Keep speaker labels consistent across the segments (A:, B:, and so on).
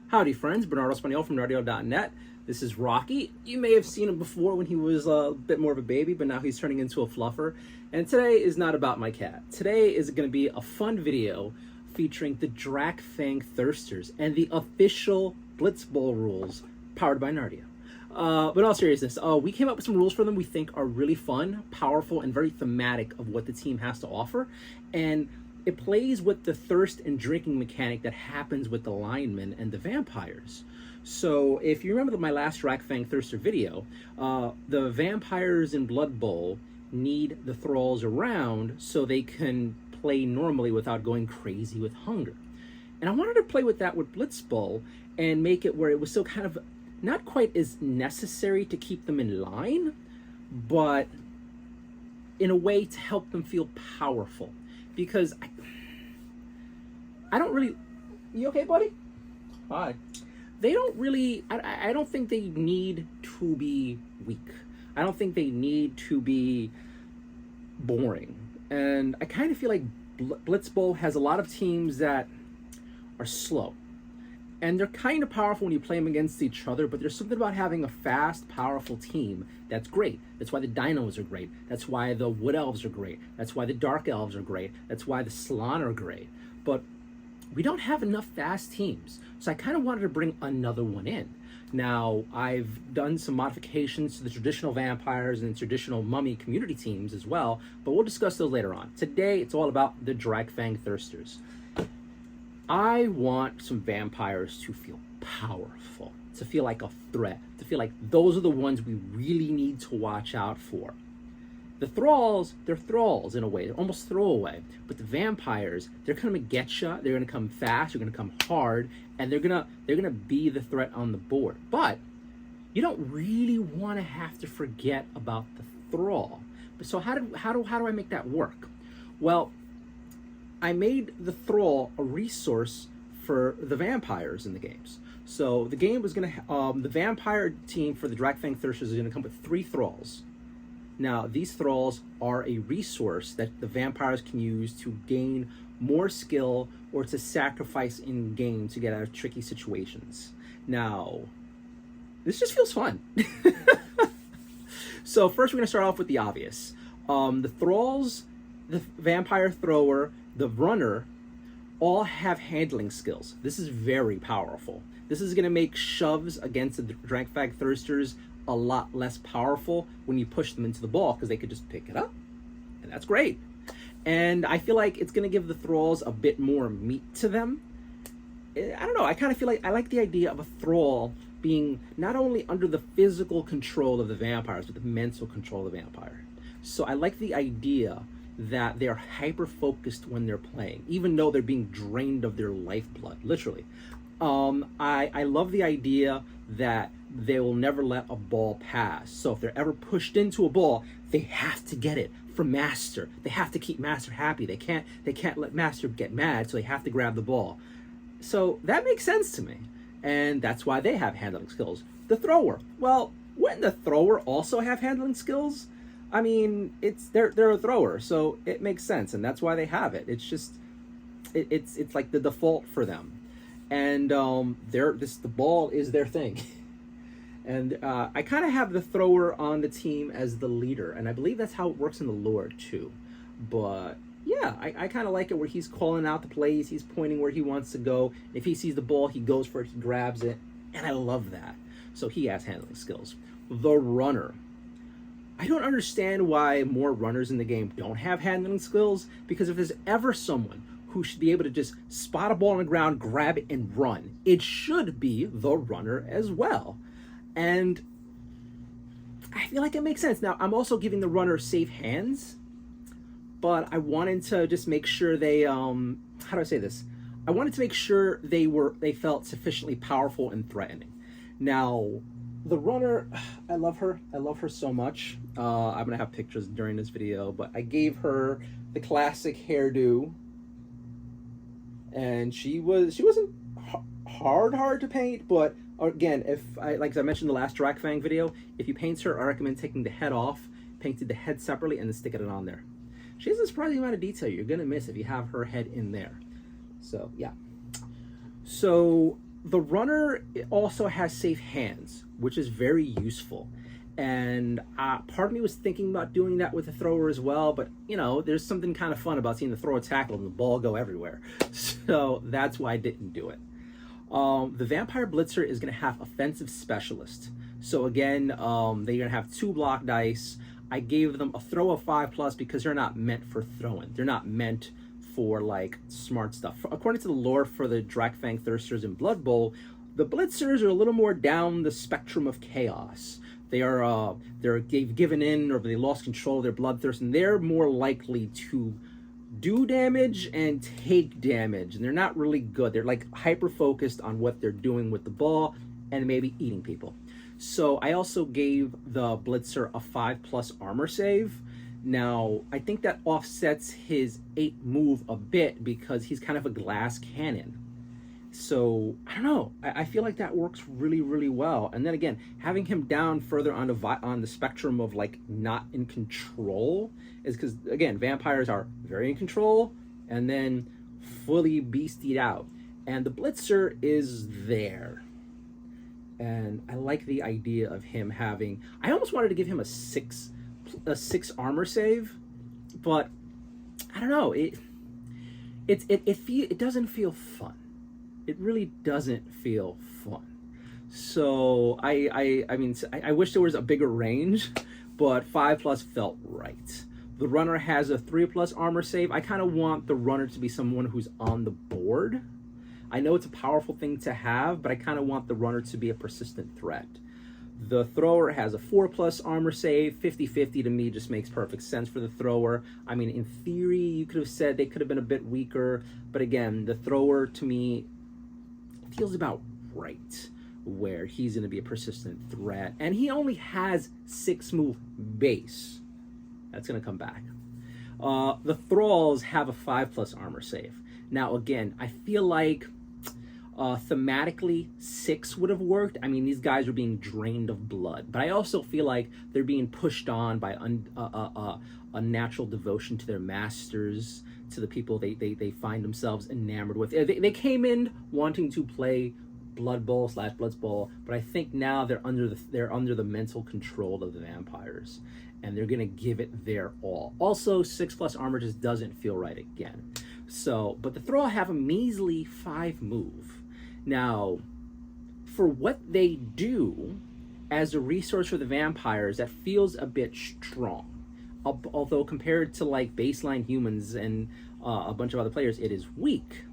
A: Howdy friends, Bernardo Spaniel from Nardio.net. This is Rocky. You may have seen him before when he was a bit more of a baby, but now he's turning into a fluffer. And today is not about my cat. Today is going to be a fun video featuring the Drakfang Thirsters and the official Blitz Bowl rules powered by Nardio. But in all seriousness, we came up with some rules for them we think are really fun, powerful, and very thematic of what the team has to offer. And it plays with the thirst and drinking mechanic that happens with the linemen and the vampires. So if you remember my last Drakfang Thirster video, the vampires in Blood Bowl need the thralls around so they can play normally without going crazy with hunger. And I wanted to play with that with Blitz Bowl and make it where it was still kind of not quite as necessary to keep them in line, but in a way to help them feel powerful. Because I don't really... You okay, buddy?
B: Hi.
A: They don't really... I don't think they need to be weak. I don't think they need to be boring. And I kind of feel like Blitz Bowl has a lot of teams that are slow. And they're kind of powerful when you play them against each other, but there's something about having a fast, powerful team that's great. That's why the Dinos are great. That's why the Wood Elves are great. That's why the Dark Elves are great. That's why the Slann are great. But we don't have enough fast teams. So I kind of wanted to bring another one in. Now, I've done some modifications to the traditional vampires and traditional mummy community teams as well, but we'll discuss those later on. Today, it's all about the Drakfang Thirsters. I want some vampires to feel powerful, to feel like a threat, to feel like those are the ones we really need to watch out for. The thralls, they're thralls in a way, they're almost throwaway. But the vampires, they're gonna get you, they're gonna come fast, they're gonna come hard, and they're gonna be the threat on the board. But you don't really wanna have to forget about the thrall. So how do I make that work? Well, I made the thrall a resource for the vampires in the games. So the game was gonna, the vampire team for the Drakfang Thirsters is gonna come with 3 thralls. Now, these thralls are a resource that the vampires can use to gain more skill or to sacrifice in game to get out of tricky situations. Now, this just feels fun. So first we're gonna start off with the obvious. The thralls, the vampire thrower, the runner, all have handling skills. This is very powerful. This is gonna make shoves against the Drakfang Thirsters a lot less powerful when you push them into the ball because they could just pick it up, and that's great. And I feel like it's gonna give the thralls a bit more meat to them. I don't know, I kind of feel like I like the idea of a thrall being not only under the physical control of the vampires, but the mental control of the vampire. So I like the idea that they're hyper-focused when they're playing, even though they're being drained of their lifeblood, literally. I love the idea that they will never let a ball pass. So if they're ever pushed into a ball, they have to get it from Master. They have to keep Master happy. They can't let Master get mad, so they have to grab the ball. So that makes sense to me. And that's why they have handling skills. The thrower. Well, wouldn't the thrower also have handling skills? I mean, they're a thrower, so it makes sense, and that's why they have it. It's just it's like the default for them. And the ball is their thing. And I kind of have the thrower on the team as the leader, and I believe that's how it works in the lore too. But yeah, I kind of like it where he's calling out the plays, he's pointing where he wants to go. If he sees the ball, he goes for it, he grabs it, and I love that. So he has handling skills. The runner. I don't understand why more runners in the game don't have handling skills, because if there's ever someone who should be able to just spot a ball on the ground, grab it, and run, it should be the runner as well. And I feel like it makes sense. Now, I'm also giving the runner safe hands, but I wanted to just make sure they, how do I say this? I wanted to make sure they felt sufficiently powerful and threatening. Now, the runner, I love her so much. I'm gonna have pictures during this video, but I gave her the classic hairdo, and she wasn't hard to paint, but again, like I mentioned in the last Drakfang video, if you paint her, I recommend taking the head off, painted the head separately, and then sticking it on there. She has a surprising amount of detail you're gonna miss if you have her head in there. So yeah. So The runner also has safe hands, which is very useful. And part of me was thinking about doing that with the thrower as well, but you know, there's something kind of fun about seeing the thrower tackle and the ball go everywhere. So that's why I didn't do it. The Vampire Blitzer is going to have Offensive Specialist. So again, they're going to have 2 block dice. I gave them a throw of 5+ because they're not meant for throwing. They're not meant for like smart stuff. According to the lore for the Drakfang Thirsters in Blood Bowl, the Blitzers are a little more down the spectrum of chaos. They've given in, or they lost control of their bloodthirst, and they're more likely to do damage and take damage, and they're not really good. They're like hyper focused on what they're doing with the ball and maybe eating people. So I also gave the Blitzer a 5+ armor save. Now I think that offsets his 8 move a bit because he's kind of a glass cannon. So I don't know. I feel like that works really, really well. And then again, having him down further on the spectrum of like not in control is because again, vampires are very in control and then fully beastied out. And the Blitzer is there. And I like the idea of him having. I almost wanted to give him a 6 armor save, but I don't know. It doesn't feel fun. It really doesn't feel fun. So I mean, I wish there was a bigger range, but 5+ felt right. The runner has a 3+ armor save. I kind of want the runner to be someone who's on the board. I know it's a powerful thing to have, but I kind of want the runner to be a persistent threat. The thrower has a 4+ armor save. 50-50 to me just makes perfect sense for the thrower. I mean, in theory, you could have said they could have been a bit weaker, but again, the thrower to me feels about right, where he's going to be a persistent threat, and he only has 6 move base. That's going to come back. The thralls have a 5+ armor save. Now again, I feel like thematically 6 would have worked. I mean, these guys are being drained of blood, but I also feel like they're being pushed on by a natural devotion to their masters, to the people they find themselves enamored with. They came in wanting to play Blood Bowl / Blitz Bowl, but I think now they're under the mental control of the vampires, and they're gonna give it their all. Also, 6+ armor just doesn't feel right again. So, but the Thrall have a measly 5 move. Now, for what they do as a resource for the vampires, that feels a bit strong. Although compared to like baseline humans and a bunch of other players, it is weak.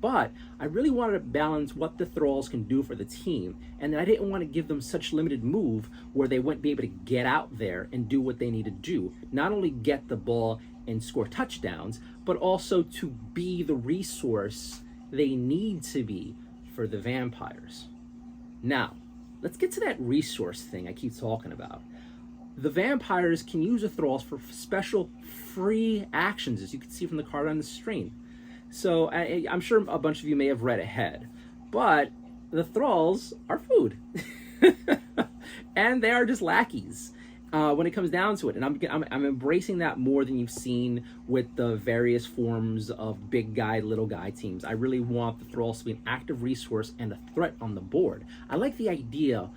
A: But I really wanted to balance what the Thralls can do for the team, and I didn't want to give them such limited move where they wouldn't be able to get out there and do what they need to do. Not only get the ball and score touchdowns, but also to be the resource they need to be for the vampires. Now, let's get to that resource thing I keep talking about. The vampires can use the Thralls for special free actions, as you can see from the card on the screen. So I'm sure a bunch of you may have read ahead, but the Thralls are food. And they are just lackeys when it comes down to it. And I'm embracing that more than you've seen with the various forms of big guy, little guy teams. I really want the Thralls to be an active resource and a threat on the board. I like the idea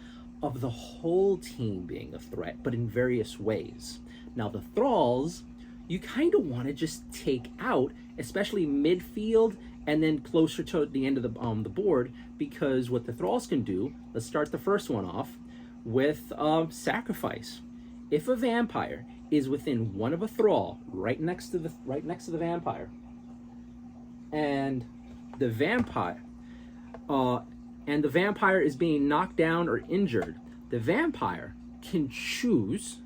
A: of the whole team being a threat, but in various ways. Now the Thralls, you kind of want to just take out, especially midfield and then closer to the end of the board, because what the Thralls can do, let's start the first one off with Sacrifice. If a vampire is within one of a Thrall right next to the vampire, and the vampire is being knocked down or injured, the vampire can choose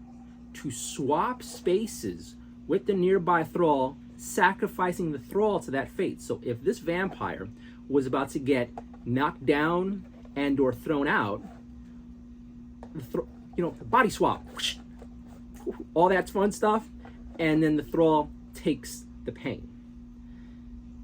A: to swap spaces with the nearby Thrall, sacrificing the Thrall to that fate. So if this vampire was about to get knocked down and or thrown out, body swap, whoosh, all that fun stuff, and then the Thrall takes the pain.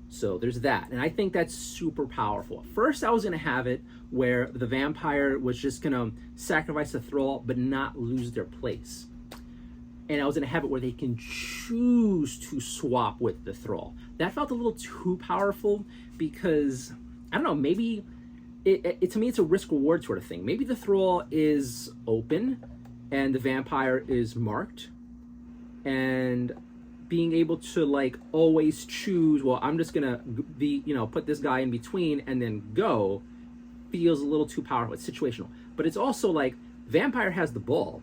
A: So there's that, and I think that's super powerful. At first I was gonna have it where the vampire was just gonna sacrifice the Thrall but not lose their place. And I was gonna have it where they can choose to swap with the Thrall. That felt a little too powerful because, I don't know, maybe to me, it's a risk reward sort of thing. Maybe the thrall is open and the vampire is marked, and being able to like always choose, well, I'm just gonna be, put this guy in between and then go, feels a little too powerful. It's situational. But it's also like vampire has the ball,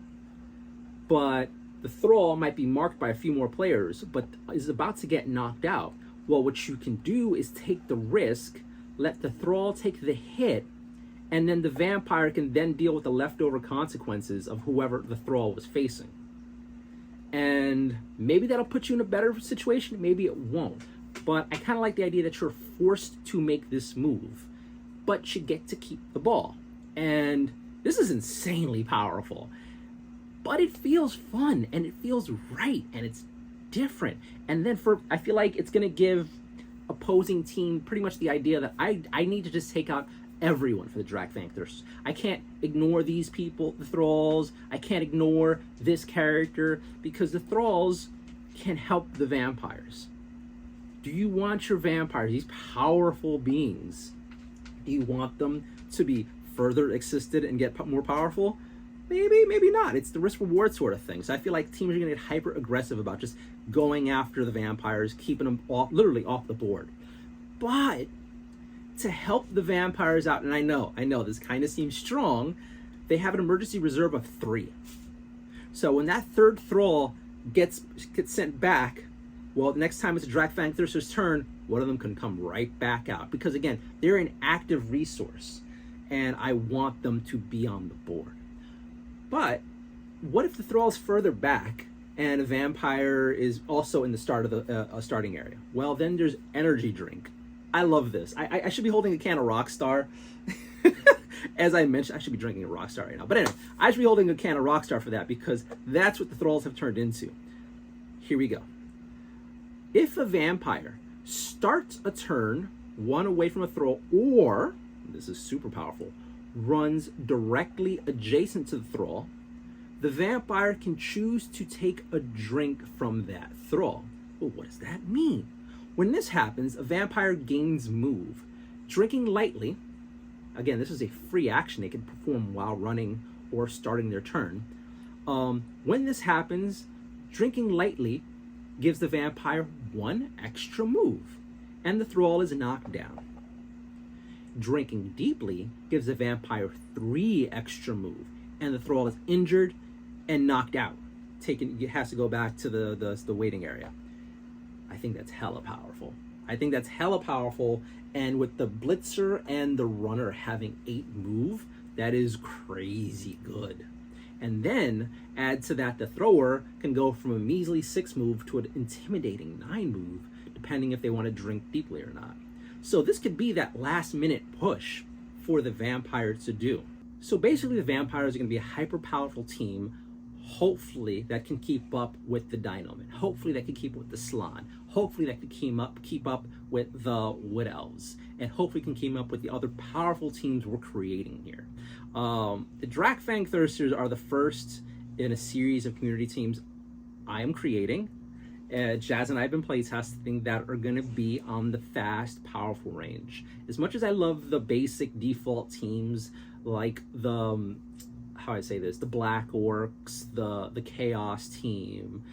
A: but the thrall might be marked by a few more players, but is about to get knocked out. Well, what you can do is take the risk, let the thrall take the hit, and then the vampire can then deal with the leftover consequences of whoever the thrall was facing. And maybe that'll put you in a better situation, maybe it won't. But I kind of like the idea that you're forced to make this move, but you get to keep the ball. And this is insanely powerful. But it feels fun, and it feels right, and it's different. And then I feel like it's going to give opposing team pretty much the idea that I need to just take out everyone for the Drakfang Thirsters. I can't ignore these people, the thralls. I can't ignore this character, because the thralls can help the vampires. Do you want your vampires, these powerful beings, do you want them to be further assisted and get more powerful? Maybe, maybe not. It's the risk-reward sort of thing. So I feel like teams are going to get hyper-aggressive about just going after the vampires, keeping them literally off the board. But to help the vampires out, and I know, this kind of seems strong, they have an emergency reserve of 3. So when that third thrall gets sent back, well, next time it's a Drakfang Thirster's turn, one of them can come right back out. Because again, they're an active resource, and I want them to be on the board. But what if the thrall's further back and a vampire is also in the start of the starting area? Well, then there's energy drink. I love this. I should be holding a can of Rockstar. As I mentioned, I should be drinking a Rockstar right now. But anyway, I should be holding a can of Rockstar for that, because that's what the thralls have turned into. Here we go. If a vampire starts a turn one away from a thrall, or, this is super powerful, runs directly adjacent to the thrall, the vampire can choose to take a drink from that thrall. Well, what does that mean? When this happens, a vampire gains move. Drinking lightly, again, this is a free action they can perform while running or starting their turn. When this happens, drinking lightly gives the vampire 1 extra move, and the thrall is knocked down. Drinking deeply gives the vampire 3 extra move, and the thrall is injured and knocked out. It has to go back to the waiting area. I think that's hella powerful. And with the blitzer and the runner having 8 move, that is crazy good. And then add to that the thrower can go from a measly 6 move to an intimidating 9 move, depending if they want to drink deeply or not. So this could be that last minute push for the vampires to do. So basically the vampires are going to be a hyper powerful team, hopefully that can keep up with the Dinomen, hopefully that can keep up with the Slann, hopefully that can keep up with the Wood Elves, and hopefully can keep up with the other powerful teams we're creating here. The Drakfang Thirsters are the first in a series of community teams I am creating. Jazz and I have been playtesting that are going to be on the fast, powerful range. As much as I love the basic default teams like the, the Black Orcs, the Chaos team,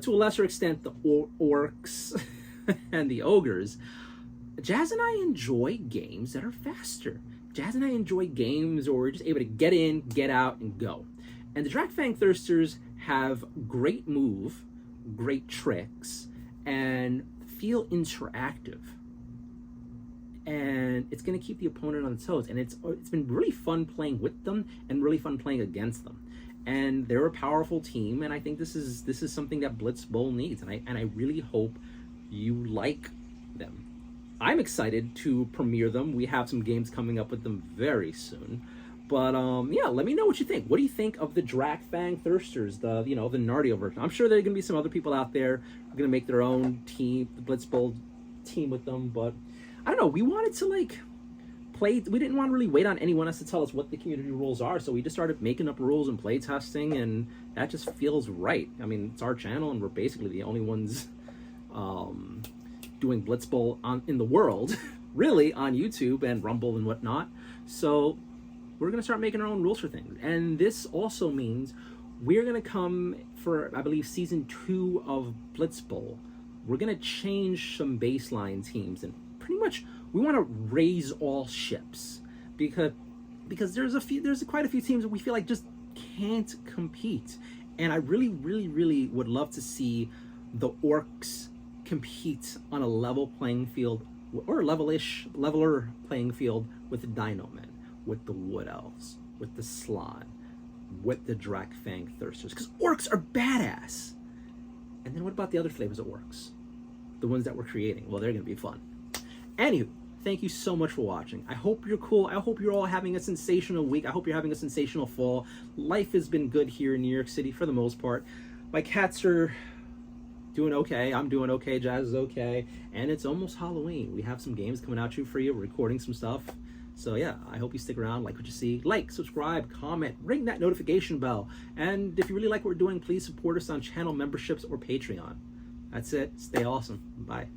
A: to a lesser extent the Orcs and the Ogres, Jazz and I enjoy games that are faster. Jazz and I enjoy games where we're just able to get in, get out, and go. And the Drakfang Thirsters have great move, great tricks, and feel interactive. And it's going to keep the opponent on its toes. And it's been really fun playing with them and really fun playing against them. And they're a powerful team, and I think this is something that Blitz Bowl needs. And I really hope you like them. I'm excited to premiere them. We have some games coming up with them very soon. But yeah, let me know what you think. What do you think of the Drakfang Thirsters, the Nardio version? I'm sure there are going to be some other people out there who are going to make their own team, the Blitz Bowl team with them. But I don't know. We wanted to play. We didn't want to really wait on anyone else to tell us what the community rules are. So we just started making up rules and play testing, and that just feels right. I mean, it's our channel, and we're basically the only ones doing Blitz Bowl in the world, really, on YouTube and Rumble and whatnot. So we're going to start making our own rules for things. And this also means we're going to come for, I believe, season 2 of Blitz Bowl. We're going to change some baseline teams, and pretty much we want to raise all ships because there's quite a few teams that we feel like just can't compete. And I really, really, really would love to see the Orcs compete on a level playing field, or a leveler playing field with the Dino Men, with the Wood Elves, with the Slan, with the Drakfang Thirsters, because Orcs are badass. And then what about the other flavors of Orcs? The ones that we're creating. Well, they're going to be fun. Anywho, thank you so much for watching. I hope you're cool. I hope you're all having a sensational week. I hope you're having a sensational fall. Life has been good here in New York City for the most part. My cats are doing okay. I'm doing okay. Jazz is okay. And it's almost Halloween. We have some games coming out for you. We're recording some stuff. So yeah, I hope you stick around, like what you see. Like, subscribe, comment, ring that notification bell. And if you really like what we're doing, please support us on channel memberships or Patreon. That's it. Stay awesome. Bye.